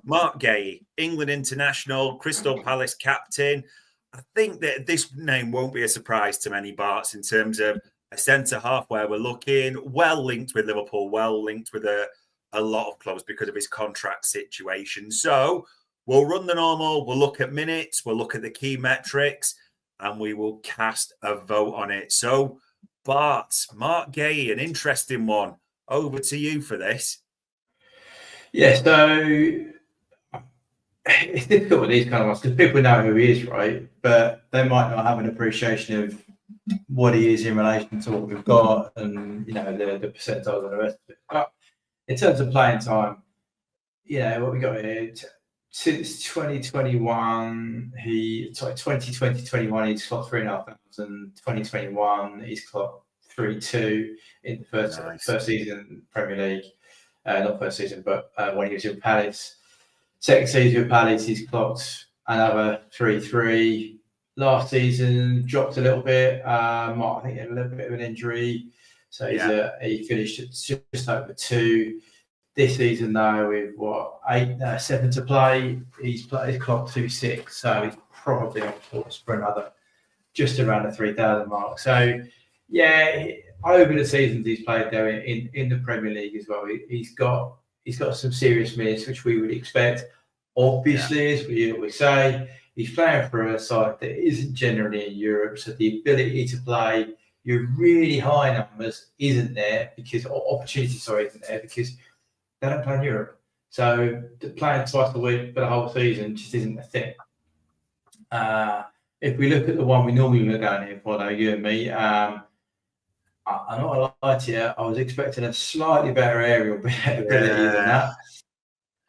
Marc Guéhi, England international, Crystal Palace captain. I think that this name won't be a surprise to many, Barts, in terms of a centre-half where we're looking well linked with Liverpool, well linked with a lot of clubs because of his contract situation. So we'll run the normal, we'll look at minutes, we'll look at the key metrics, and we will cast a vote on it. So, Bart, Marc Guéhi, an interesting one. Over to you for this. Yeah, so it's difficult with these kind of ones because people know who he is, right? But they might not have an appreciation of what he is in relation to what we've got and, you know, the percentiles and the rest of it. But in terms of playing time, you know, what we got here, since 2021, 2021, he's clocked 3,500. 2021, he's clocked 3.2 in the first season Premier League. Not first season, but when he was in Palace. Second season with Palace, he's clocked another 3.3. Last season, dropped a little bit. I think he had a little bit of an injury. So he finished at just over 2. This season, though, with 7 to play, he's clocked 2.6. So he's probably on course for another just around the 3,000 mark. So, yeah, over the seasons he's played there in the Premier League as well, he's got some serious minutes, which we would expect. Obviously, as we always say, he's playing for a side that isn't generally in Europe, so the ability to play your really high numbers isn't there because isn't there because they don't play in Europe. So playing twice a week for the whole season just isn't a thing. If we look at the one we normally look down here for, though, you and me, I'm not gonna lie to you, I was expecting a slightly better aerial ability than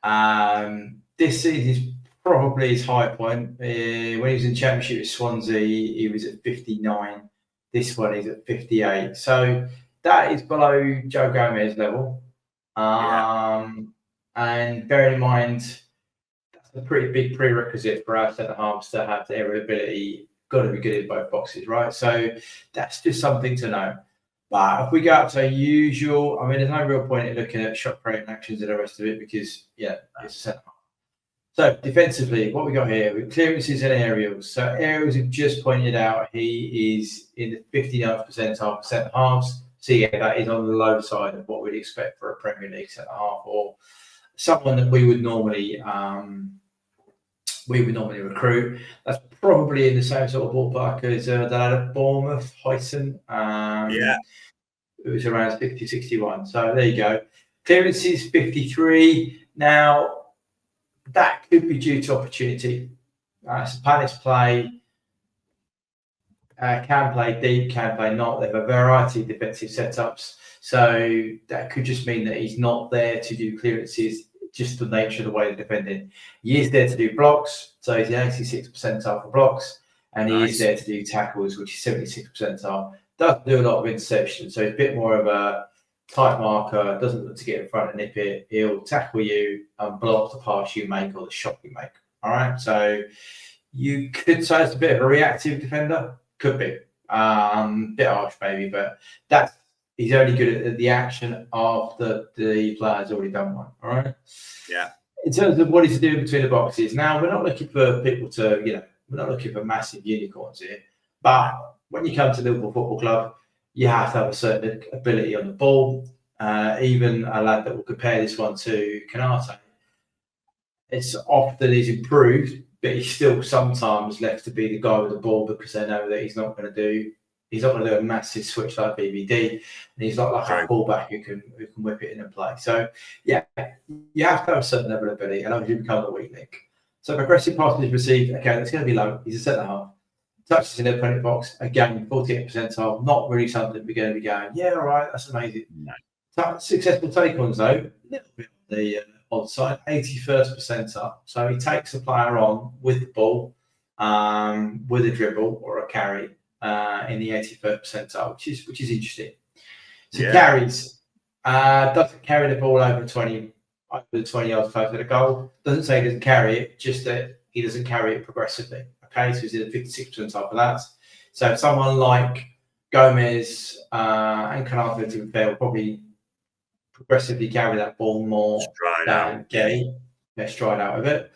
that. This season is probably his high point. When he was in Championship with Swansea, he was at 59. This one is at 58. So that is below Joe Gomez level. And bearing in mind, that's a pretty big prerequisite for our centre halves to have the aerial ability. Got to be good in both boxes, right? So that's just something to know. But if we go up to usual, I mean, there's no real point in looking at shot creating actions and the rest of it because, it's a centre half. So defensively, what we got here with clearances and aerials. So aerials have just pointed out he is in the 59th percentile for centre halves. So that is on the low side of what we'd expect for a Premier League centre half or someone that we would normally recruit. That's probably in the same sort of ballpark as that out of Bournemouth, Huyson. It was around 50, 61. So there you go. Clearances 53. Now that could be due to opportunity. So Palace can play deep, can play not. They have a variety of defensive setups. So that could just mean that he's not there to do clearances, just the nature of the way they're defending. He is there to do blocks. So he's the 86th percentile for blocks. And he is there to do tackles, which is 76th percentile. Doesn't do a lot of interception. So he's a bit more of a tight marker, doesn't look to get in front and nip it. He'll tackle you and block the pass you make or the shot you make. All right. So you could say it's a bit of a reactive defender. Could be. Bit harsh maybe, but he's only good at the action after the player's already done one. All right. Yeah. In terms of what he's doing between the boxes, now we're not looking for people to, we're not looking for massive unicorns here. But when you come to Liverpool Football Club, you have to have a certain ability on the ball. Even a lad that will compare this one to Canate, it's often he's improved, but he's still sometimes left to be the guy with the ball because they know that he's not going to do a massive switch like BBD, and he's not like a fullback who can whip it in and play. So yeah, you have to have a certain level of ability, and obviously become the weak link. So progressive passes received, okay, that's going to be low. He's a centre half. Touches in the opponent box, again, 48th percentile. Not really something we're going to be going, yeah, all right, that's amazing. No. Successful take-ons, though, a little bit on the odd side, 81st percentile. So he takes a player on with the ball, with a dribble or a carry in the 81st percentile, which is interesting. So carries, doesn't carry the ball over the 20 yards close to the goal. Doesn't say he doesn't carry it, just that he doesn't carry it progressively. Okay, so he's in the 56th percentile for that. So someone like Gomez and Canate, to be fair, will probably progressively carry that ball more than Guéhi. Let's try it out a bit.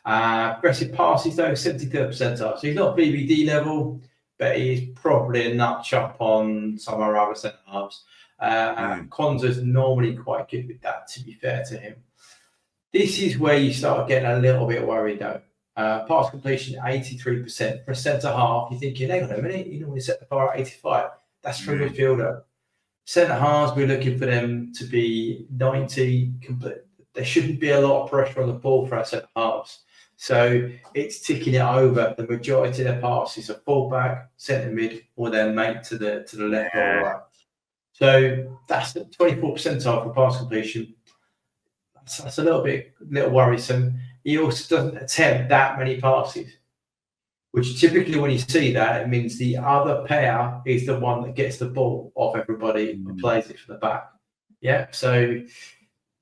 Aggressive passes though, 73rd percentile. So he's not BBD level, but he's probably a notch up on some of our other centre halves. Konza's normally quite good with that, to be fair to him. This is where you start getting a little bit worried though. Pass completion 83%. For a centre half, you're thinking, hang on a minute, you normally set the bar at 85. That's for a midfielder. Centre halves, we're looking for them to be 90 complete. There shouldn't be a lot of pressure on the ball for our centre halves. So it's ticking it over. The majority of their passes are fullback, centre mid, or their mate to the left or right. So that's the 24th percentile for pass completion. That's a little worrisome. He also doesn't attempt that many passes, which typically when you see that, it means the other pair is the one that gets the ball off everybody and plays it from the back. Yeah. So,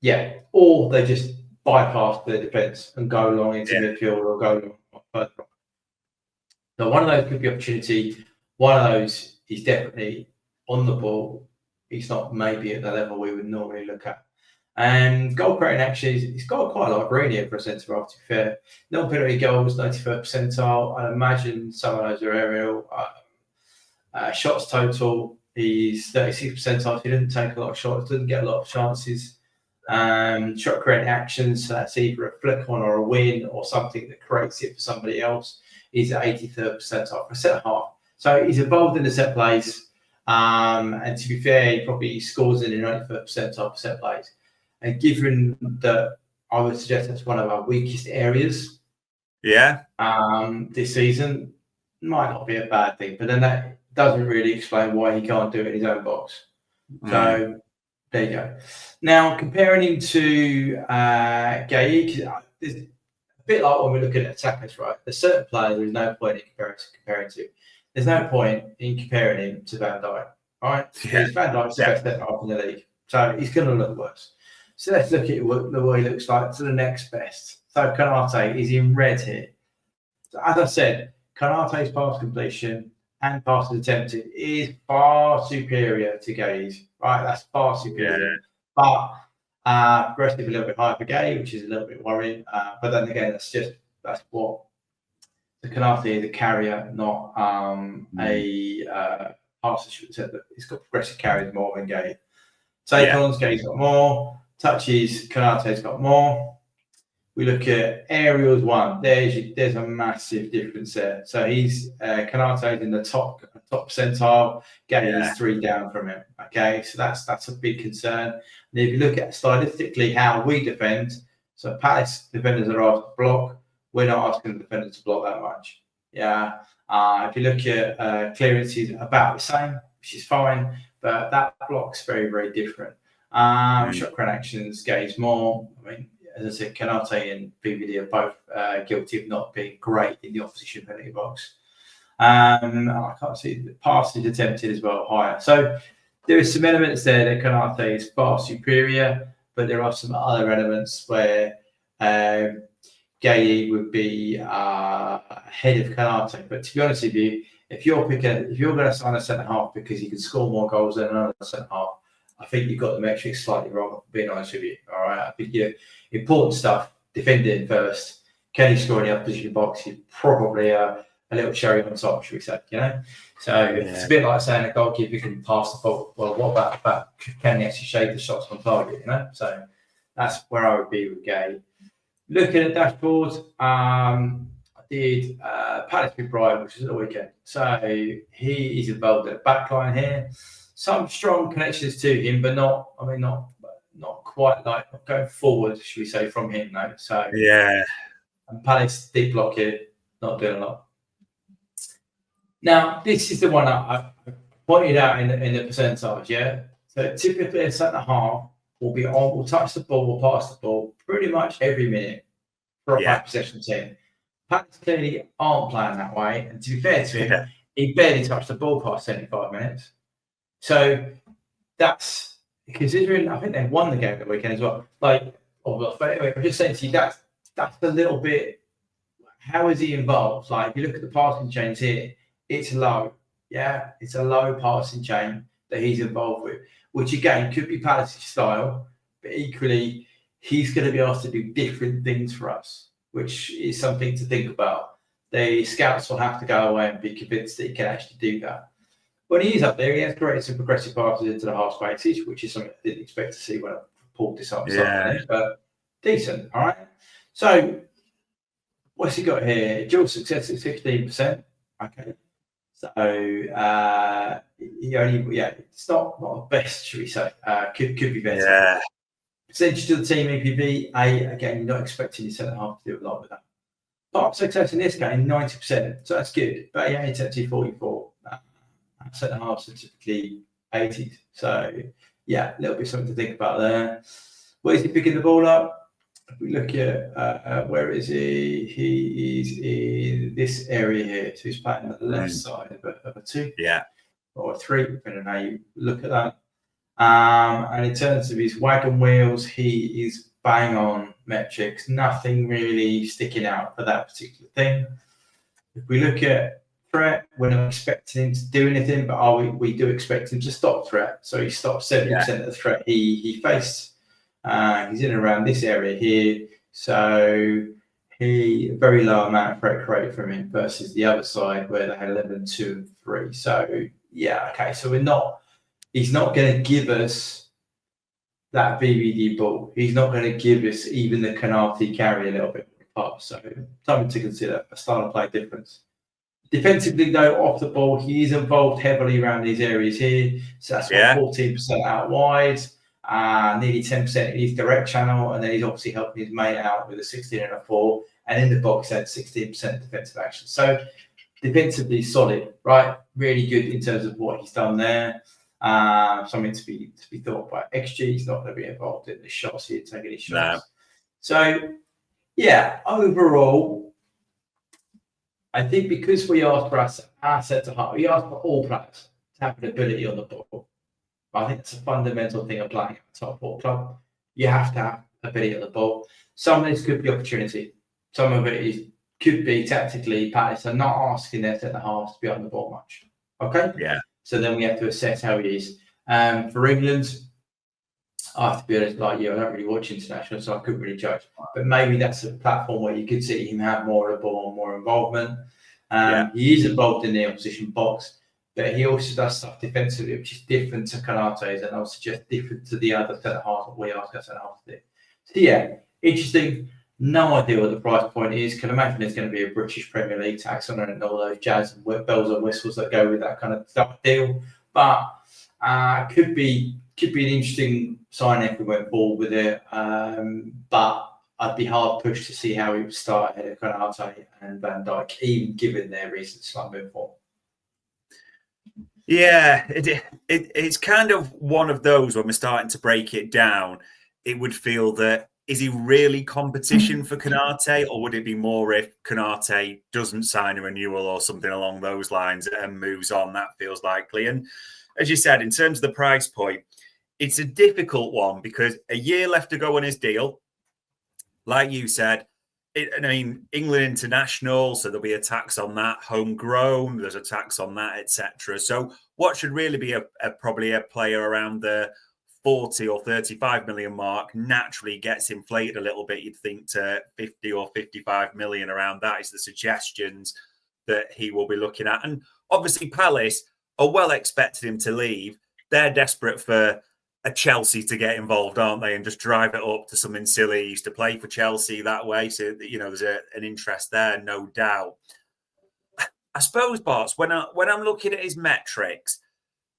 yeah. Or they just bypass the defence and go along into midfield or go along further on. So one of those could be opportunity. One of those is definitely on the ball. He's not maybe at the level we would normally look at. And goal creating actions, he's got quite a lot of green here for a centre half, to be fair. No penalty goals, 91st percentile. I imagine some of those are aerial. Shots total, he's 36th percentile. So he didn't take a lot of shots, didn't get a lot of chances. Shot creating actions, so that's either a flick on or a win or something that creates it for somebody else. He's at 83rd percentile for a centre half. So he's involved in the set plays. And to be fair, he probably scores in the 91st percentile for set plays. And given that I would suggest that's one of our weakest areas this season, might not be a bad thing. But then that doesn't really explain why he can't do it in his own box. So there you go. Now, comparing him to Guéhi, it's a bit like when we're looking at attackers, right? There's certain players there's no point in comparing to. There's no point in comparing him to Van Dijk, right? Because Van Dijk's the best centre half in the league. So he's going to look worse. So let's look at the way he looks like to the next best. So Konate is in red here. So as I said, Konate's pass completion and passes attempted is far superior to Guéhi's. Right, that's far superior. But aggressive a little bit higher for Guéhi, which is a little bit worrying. But then again, that's what the Konate is, a carrier, not a passer. He's got progressive carries more than Guéhi. Take-ons, Guéhi's got more. Touches, Konate's got more. We look at aerials one. There's a massive difference there. So he's Konate's in the top percentile. Guéhi is 3 down from him. Okay, so that's a big concern. And if you look at stylistically how we defend, so Palace defenders are asked to block. We're not asking the defenders to block that much. Yeah. If you look at clearances, about the same, which is fine, but that block's very, very different. Shot creating actions, Guéhi's more. I mean, as I said, Konate and BBD are both guilty of not being great in the opposition penalty box. I can't see the passes attempted as well higher. So there are some elements there that Konate is far superior, but there are some other elements where Guéhi would be ahead of Konate. But to be honest with you, if you're going to sign a centre half because he can score more goals than another centre half, I think you've got the metrics slightly wrong, being honest with you. All right. I think important stuff, defending first. Can he score in the opposition box? Is probably a little cherry on top, should we say, you know? So it's a bit like saying a goalkeeper can pass the ball. Well, what about can he actually shave the shots on target, you know? So that's where I would be with Guéhi. Looking at dashboard, I did Palace with Brighton, which was at the weekend. So he is involved in the back line here. Some strong connections to him, but not quite like going forward, should we say, from him now. So and Palace deep block here, not doing a lot. Now, this is the one I pointed out in the percentiles, yeah. So typically a centre half will touch the ball, will pass the ball pretty much every minute for a high possession team. Palace clearly aren't playing that way, and to be fair to him, he barely touched the ball past 75 minutes. So that's considering I think they won the game the weekend as well. But anyway, I'm just saying to you that's a little bit. How is he involved? Like if you look at the passing chains here, it's low. Yeah, it's a low passing chain that he's involved with, which again could be Palace's style, but equally he's going to be asked to do different things for us, which is something to think about. The scouts will have to go away and be convinced that he can actually do that. When he is up there, he has created some progressive passes into the half spaces, which is something I didn't expect to see when I pulled this up. But decent, all right? So what's he got here? Dual success at 16%. Okay. So he only, it's not the best, should we say? Could be better. Yeah. Percentage to the team EPV, 8. Again, you're not expecting your centre half to do a lot with that. Top success in this game, 90%. So that's good. But he only attempted 44. Centre halves are typically 80s. So yeah, a little bit something to think about there. Where is he picking the ball up? If we look at where is he? He is in this area here. So he's playing on the left side of a 2. Or a 3, depending on how you look at that. And in terms of his wagon wheels, he is bang on metrics. Nothing really sticking out for that particular thing. If we look at threat, we're not expecting him to do anything, but we do expect him to stop threat. So he stopped 70% of the threat he faced. He's in and around this area here. So he very low amount of threat created from him versus the other side where they had 11, 2, and 3. So yeah, okay. So he's not going to give us that VVD ball. He's not going to give us even the Canati carry a little bit apart. So something to consider, a style of play difference. Defensively, though, off the ball, he is involved heavily around these areas here. So that's 14% out wide, nearly 10% in his direct channel. And then he's obviously helping his mate out with a 16 and a 4. And in the box, had 16% defensive action. So defensively solid, right? Really good in terms of what he's done there. Something to be thought about. XG, he's not going to be involved in the shots here, taking his shots. No. So, yeah, overall, I think because we asked for our centre-half, we asked for all players to have an ability on the ball. I think it's a fundamental thing of playing at a top 4 club. You have to have ability on the ball. Some of this could be opportunity. Some of it could be tactically Palace are not asking their centre-halves to be on the ball much. Okay? Yeah. So then we have to assess how he is. For England, I have to be honest, like you, I don't really watch international, so I couldn't really judge. But maybe that's a platform where you could see him have more of the ball, more involvement. He is involved in the opposition box, but he also does stuff defensively, which is different to Canate's, and I'll suggest different to the other centre-half that we ask our centre-half to do. So yeah, interesting. No idea what the price point is. Can imagine there's going to be a British Premier League tax on it and all those jazz and bells and whistles that go with that kind of stuff deal. But could be an interesting sign if we went forward with it. But I'd be hard pushed to see how he would start ahead of Konate and Van Dijk, even given their recent slight move form. Yeah, it's kind of one of those when we're starting to break it down. It would feel that, is he really competition for Konate, or would it be more if Konate doesn't sign a renewal or something along those lines and moves on? That feels likely. And as you said, in terms of the price point, it's a difficult one because a year left to go on his deal. Like you said, England international, so there'll be a tax on that. Homegrown, there's a tax on that, etc. So what should really be probably a player around the 40 or 35 million mark naturally gets inflated a little bit. You'd think to 50 or 55 million around that is the suggestions that he will be looking at. And obviously Palace are well expecting him to leave. They're desperate for a Chelsea to get involved, aren't they? And just drive it up to something silly. He used to play for Chelsea that way. So, there's an interest there, no doubt. I suppose, Barts, when I'm looking at his metrics,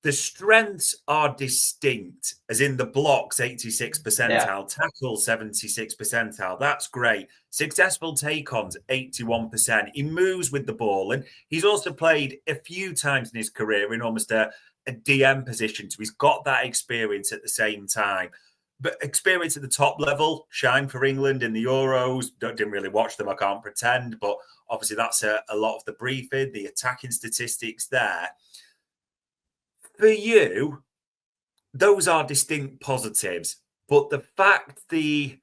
the strengths are distinct, as in the blocks, 86 percentile, tackles, 76 percentile. That's great. Successful take-ons, 81%. He moves with the ball, and he's also played a few times in his career in almost a DM position, so he's got that experience at the same time. But experience at the top level, shine for England in the Euros. Didn't really watch them, I can't pretend, but obviously that's a lot of the briefing, the attacking statistics there. For you, those are distinct positives, but the fact the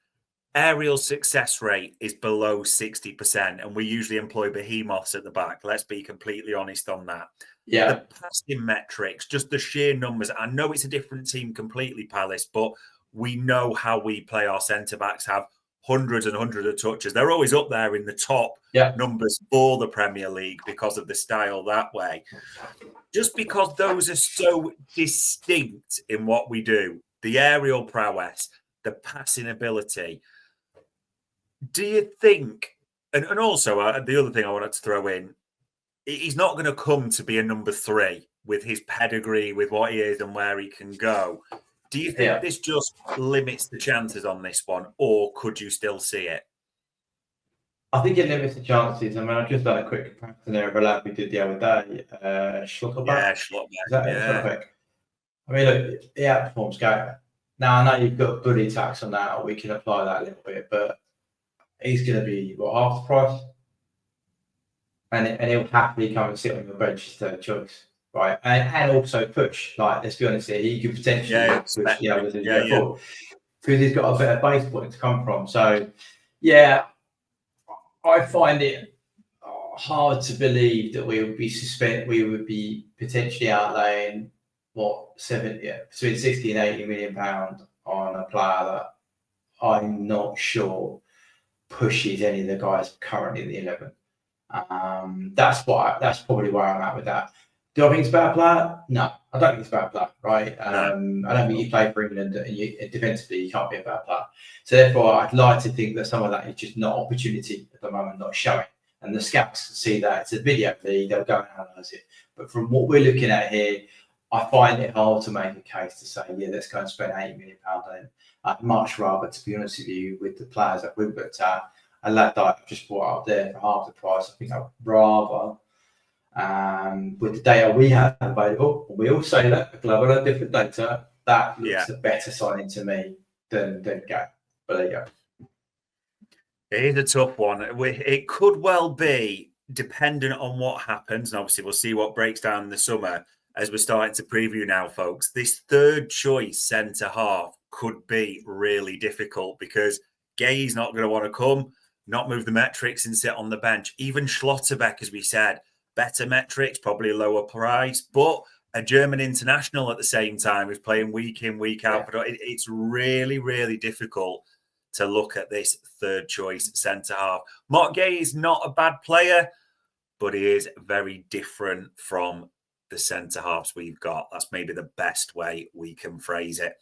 aerial success rate is below 60%, and we usually employ behemoths at the back, let's be completely honest on that. Yeah. The passing metrics, just the sheer numbers. I know it's a different team completely, Palace, but We know how we play. Our centre-backs have hundreds and hundreds of touches. They're always up there in the top numbers for the Premier League because of the style that way. Just because those are so distinct in what we do, the aerial prowess, the passing ability, do you think, and also the other thing I wanted to throw in, he's not going to come to be a number 3 with his pedigree, with what he is and where he can go. Do you think this just limits the chances on this one, or could you still see it? I think it limits the chances. I mean, I just done a quick comparison there of a lad we did the other day, Schlotterbeck. Yeah, Schlotterbeck. I mean, look, he outperforms Guéhi. Now, I know you've got bully tax on that, or we can apply that a little bit, but he's going to be, half the price? And he'll happily come and sit on your bench as third choice, right? And also push. Like, let's be honest here, he could potentially push the others as you go forward. Because he's got a better base point to come from. So, yeah, I find it hard to believe that we would be potentially outlaying between 60 and 80 million pounds on a player that I'm not sure pushes any of the guys currently in the 11. That's probably where I'm at with that. Do I think it's a bad player? No, I don't think it's a bad player, right? I don't think you play for England and defensively you can't be a bad player. So therefore, I'd like to think that some of that is just not opportunity at the moment, not showing. And the scouts see that it's a video league, they'll go and analyse it. But from what we're looking at here, I find it hard to make a case to say, let's go and spend £80 million on him. I'd much rather, to be honest with you, with the players that we've looked at, a lad that I've just brought up there for half the price, I think I'd rather, with the data we have available, and we all say that, a lot of different data, that looks a better signing to me than Guéhi. But there you go. It is a tough one. It could well be, dependent on what happens, and obviously we'll see what breaks down in the summer as we're starting to preview now, folks. This third choice centre-half could be really difficult because Guéhi's not going to want to come, not move the metrics and sit on the bench. Even Schlotterbeck, as we said, better metrics, probably a lower price, but a German international at the same time who's playing week in, week out. But it's really, really difficult to look at this third choice centre-half. Marc Guéhi is not a bad player, but he is very different from the centre-halves we've got. That's maybe the best way we can phrase it.